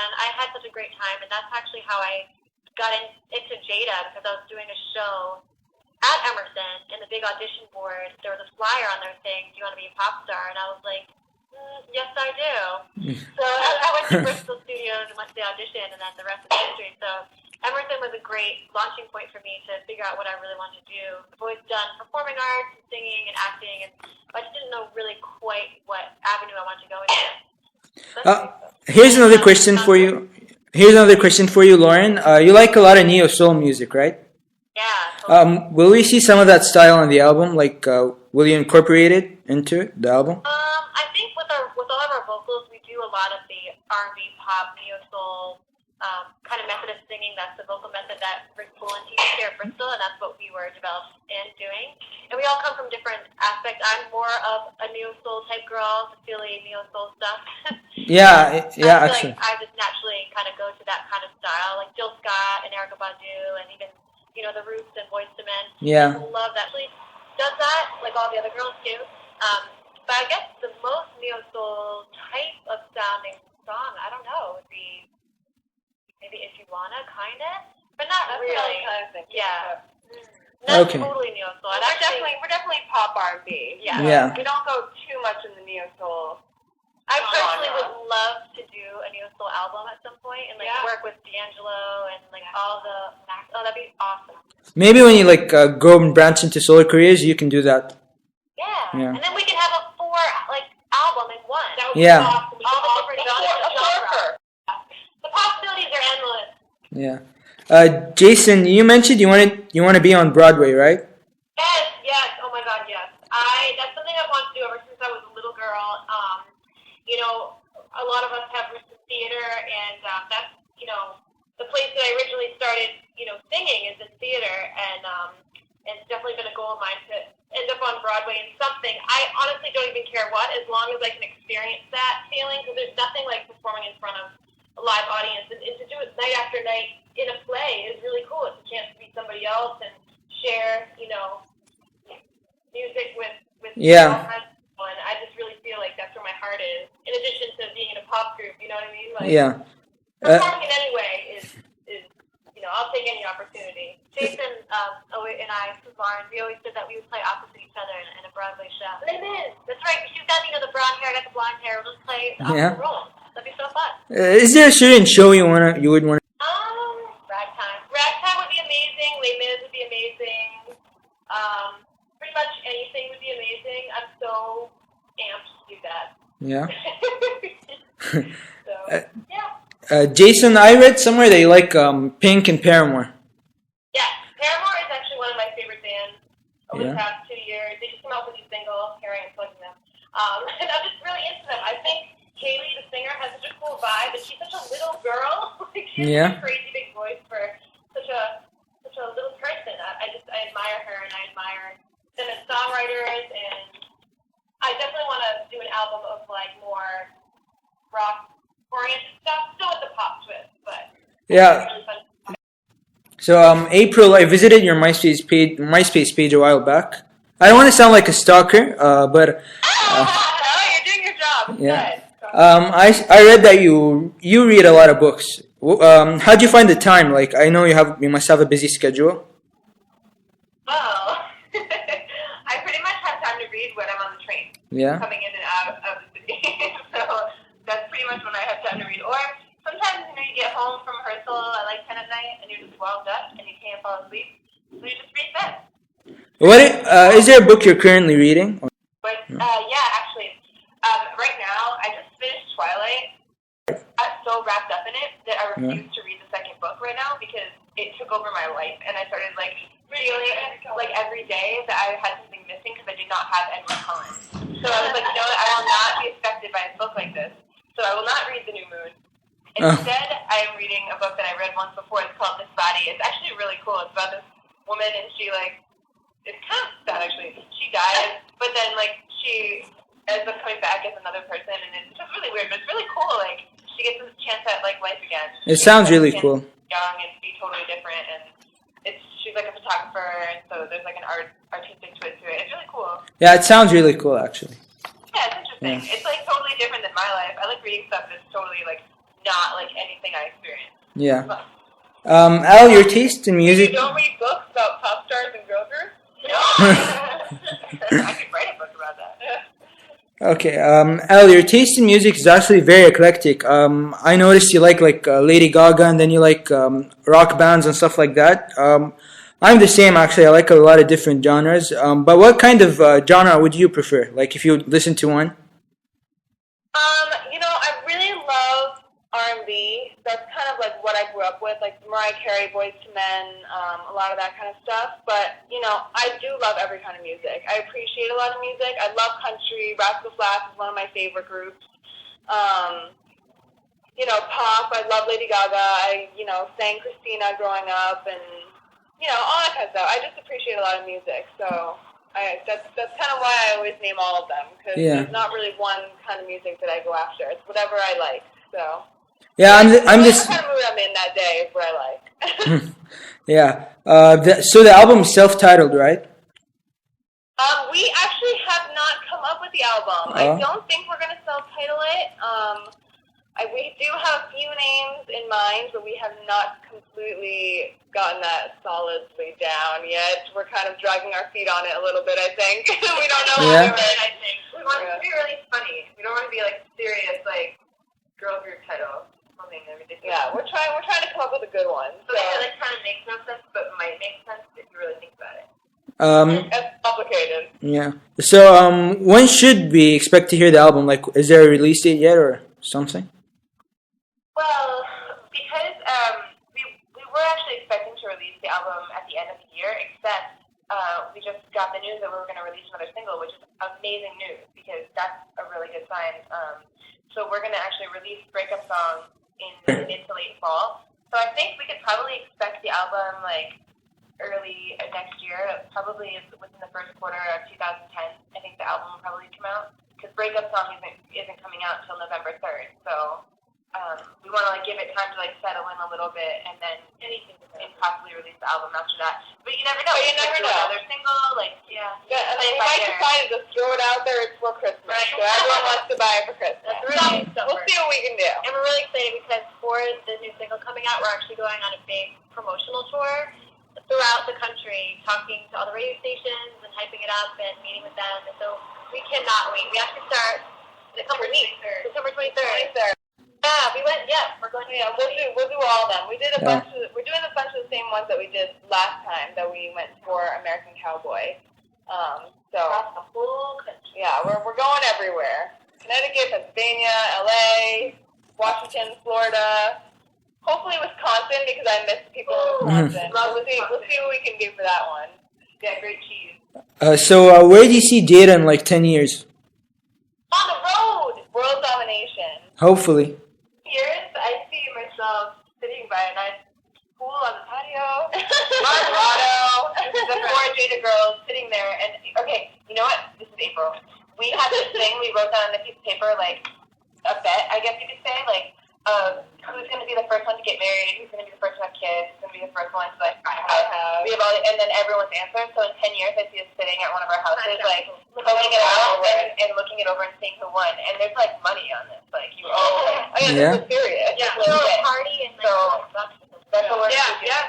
fun. I had such a great time, and that's actually how I got into Jada, because I was doing a show at Emerson, in the big audition board. There was a flyer on there saying, "Do you want to be a pop star?" And I was like, yes, I do. So I went to Bristol Studios and went to the audition, and then the rest is history. So Emerson was a great launching point for me to figure out what I really wanted to do. I've always done performing arts and singing and acting, and I just didn't know really quite what avenue I wanted to go into. Here's another question for you. Lauren. You like a lot of neo soul music, right? Yeah. Totally. Will we see some of that style on the album? Like, will you incorporate it into the album? I think with all of our vocals, we do a lot of the R&B, pop, neo soul kind of method of singing. That's the vocal method that Rick Poole and teaches here at Bristol, and that's what we were developed in doing. And we all come from different aspects. I'm more of a neo soul type girl, the Philly neo soul stuff. Yeah, actually. Like I just naturally kind of go to that kind of style, like Jill Scott and Erykah Badu, and even the Roots and Boyz II Men. Yeah. I love that. She does that, like all the other girls do. But I guess the most neo soul type of sounding song, I don't know, would be maybe If You Wanna, kind of, but not That's really. What I was kind of thinking. Yeah. Not Okay. totally neo soul. We're definitely pop R&B. Yeah. We don't go too much in the neo soul. I personally would love to do a neo soul album at some point and work with D'Angelo and all the Max. Oh, that'd be awesome. Maybe when you go and branch into solo careers, you can do that. Yeah. And then we can have a 4 album in one. That would be awesome. All the different genres. The possibilities are endless. Yeah. Jason, you mentioned you want to be on Broadway, right? Yes. Oh my God, yes. That's something I've wanted to do ever since I was a little girl. A lot of us have roots in theater, and that's the place that I originally started singing is in theater, and it's definitely been a goal of mine to end up on Broadway in something. I honestly don't even care what, as long as I can experience that feeling, because there's nothing like performing in front of a live audience, and to do it night after night in a play is really cool. It's a chance to be somebody else and share, music with all kinds of people, and I just really feel like that's where my heart is, in addition to being in a pop group, you know what I mean? Performing in any way is I'll take any opportunity. Jason and I, Lauren, we always said that we would play opposite each other in a Broadway show. And it is. That's right. She's got the brown hair, I got the blonde hair. We'll just play opposite roles. That'd be so fun. Is there a certain show you would want? Ragtime. Ragtime would be amazing. Les Mis would be amazing. Pretty much anything would be amazing. I'm so amped to do that. Yeah. So, yeah. Jason, I read somewhere that you like Pink and Paramore. Yeah, Paramore is actually one of my favorite bands over the past 2 years. They just came out with a new single. Here I am plugging them. And I'm just really into them. I think Kaylee, the singer, has such a cool vibe, and she's such a little girl. She has a crazy big voice for such a little person. I admire her, and I admire them as songwriters, and I definitely want to do an album of more rock-oriented stuff, still with the pop twist, but really fun. So, April, I visited your MySpace page a while back. I don't want to sound like a stalker, but you're doing your job. Yeah. I read that you read a lot of books. How do you find the time? I know you must have a busy schedule. Well, I pretty much have time to read when I'm on the train. Yeah. Coming in and out of the city. So that's pretty much when I have time to read. Or sometimes, you get home from rehearsal at 10 at night and you're just wound up and you can't fall asleep. So you just read then. Is there a book you're currently reading? Actually. Right now, I just finished Twilight. I'm so wrapped up in it that I refuse to read the second book right now because it took over my life, and I started feeling every day that I had something missing because I did not have Edward Cullen. So I was like, I will not be affected by a book like this. So I will not read The New Moon. Instead, I am reading a book that I read once before. It's called This Body. It's actually really cool. It's about this woman, and she it's kind of sad actually. She dies, but then she ends up coming back as another person, and it's just really weird, but it's really cool. She gets this chance at life again. It sounds really cool. Young and be totally different, and she's a photographer, and so there's an artistic twist to it. It's really cool. Yeah, it sounds really cool actually. Yeah, it's interesting. Yeah. It's totally different than my life. I like reading stuff that's totally not like anything I experienced. Yeah. Al, your taste in music. You don't read books about pop stars and girl groups? No. I could write a book about that. Okay, Al, your taste in music is actually very eclectic. I noticed you like Lady Gaga, and then you like rock bands and stuff like that. I'm the same actually. I like a lot of different genres. But what kind of genre would you prefer? Like if you listen to one? I really love R&B. That's kind of like what I grew up with, like Mariah Carey, Boyz II Men, a lot of that kind of stuff. But, I do love every kind of music. I appreciate a lot of music. I love country. Rascal Flatts is one of my favorite groups. Pop. I love Lady Gaga. I, sang Christina growing up and, all that kind of stuff. I just appreciate a lot of music. So that's kind of why I always name all of them, because there's not really one kind of music that I go after. It's whatever I like. So yeah, I'm just kind of mood I'm in that day is what I like. yeah. So the album is self-titled, right? We actually have not come up with the album. I don't think we're gonna self-title it. We do have a few names in mind, but we have not completely gotten that solidly down yet. We're kind of dragging our feet on it a little bit, I think. We don't know what we're doing, I think. We want it to be really funny. We don't want to be like serious, like girl group title. Something ridiculous. Yeah, we're trying to come up with a good one. So that kind of makes no sense, but might make sense if you really think about it. It's complicated. Yeah. So when should we expect to hear the album? Like, is there a release date yet or something? Well, because we were actually expecting to release the album at the end of the year, except we just got the news that we were going to release another single, which is amazing news because that's a really good sign. So we're going to actually release Breakup Song in mid to late fall. So I think we could probably expect the album like early next year, probably within the first quarter of 2010. I think the album will probably come out because Breakup Song isn't coming out until November 3rd. So we want to give it time to settle in a little bit and then possibly release the album after that. But you never know. You never know. Another single, we might decide to just throw it out there for Christmas. Right. So everyone wants to buy it for Christmas. That's right. We'll see what we can do. And we're really excited because for the new single coming out, we're actually going on a big promotional tour throughout the country, talking to all the radio stations and hyping it up and meeting with them. And so we cannot wait. We actually start September 23rd. Yeah, we're going to. Yeah, we'll do all of them. We did we're doing a bunch of the same ones that we did last time that we went for American Cowboy. So across the whole country. Yeah, we're going everywhere. Connecticut, Pennsylvania, LA, Washington, Florida. Hopefully Wisconsin because I miss people in Wisconsin. We'll see what we can do for that one. Yeah, great cheese. So where do you see Jada in 10 years? On the road, world domination. Hopefully. Years, I see myself sitting by a nice pool on the patio, Colorado, the four Jada girls sitting there, and okay, you know what? This is April. We had this thing we wrote down on a piece of paper, a bet, I guess you could say, who's going to be the first one to get married, who's going to be the first one to have kids, who's going to be the first one to I have. We have all, and then everyone's answers. So in 10 years, I see us sitting at one of our houses, pulling it out and looking it over and seeing who won. And there's money on this. You owe. This is serious. Yeah. So party and so that's what we're doing. Yeah.